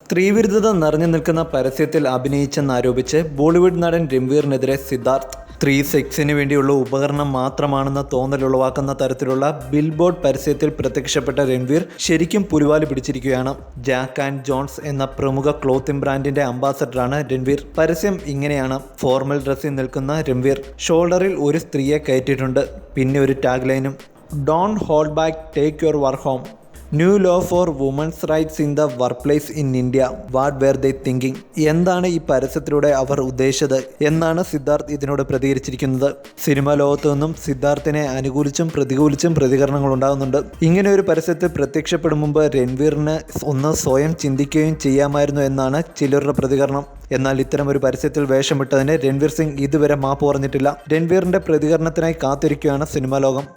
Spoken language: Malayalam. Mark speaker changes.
Speaker 1: സ്ത്രീവിരുദ്ധത നിറഞ്ഞു നിൽക്കുന്ന പരസ്യത്തിൽ അഭിനയിച്ചെന്നാരോപിച്ച് ബോളിവുഡ് നടൻ രൺവീറിനെതിരെ സിദ്ധാർത്ഥ് സ്ത്രീ സെക്സിന് വേണ്ടിയുള്ള ഉപകരണം മാത്രമാണെന്ന തോന്നലുളവാക്കുന്ന തരത്തിലുള്ള ബിൽബോർഡ് പരസ്യത്തിൽ പ്രത്യക്ഷപ്പെട്ട രൺവീർ ശരിക്കും പുലിവാല് പിടിച്ചിരിക്കുകയാണ്. ജാക്ക് ആൻഡ് ജോൺസ് എന്ന പ്രമുഖ ക്ലോത്തിംഗ് ബ്രാൻഡിന്റെ അംബാസഡറാണ് രൺവീർ. പരസ്യം ഇങ്ങനെയാണ്. ഫോർമൽ ഡ്രസ്സിൽ നിൽക്കുന്ന രൺവീർ ഷോൾഡറിൽ ഒരു സ്ത്രീയെ കയറ്റിയിട്ടുണ്ട്. പിന്നെ ഒരു ടാഗ് ലൈനും, don't hold back, take your work home. New law for women's rights in the workplace in India, what were they thinking. എന്താണ് ഈ പരസ്യത്തിലൂടെ അവർ ഉദ്ദേശിച്ചത് എന്നാണ് സിദ്ധാർത്ഥ് ഇതിനോട് പ്രതികരിച്ചിരിക്കുന്നത്. സിനിമാ ലോകത്തു നിന്നും സിദ്ധാർത്ഥിനെ അനുകൂലിച്ചും പ്രതികൂലിച്ചും പ്രതികരണങ്ങൾ ഉണ്ടാകുന്നുണ്ട്. ഇങ്ങനെ ഒരു പരസ്യത്തിൽ പ്രത്യക്ഷപ്പെടും മുമ്പ് രൺവീറിന് ഒന്ന് സ്വയം ചിന്തിക്കുകയും ചെയ്യാമായിരുന്നു എന്നാണ് ചിലരുടെ പ്രതികരണം. എന്നാൽ ഇത്തരം ഒരു പരസ്യത്തിൽ വേഷമിട്ടതിന് രൺവീർ സിംഗ് ഇതുവരെ മാപ്പ് പറഞ്ഞിട്ടില്ല. രൺവീറിന്റെ പ്രതികരണത്തിനായി കാത്തിരിക്കുകയാണ് സിനിമാ ലോകം.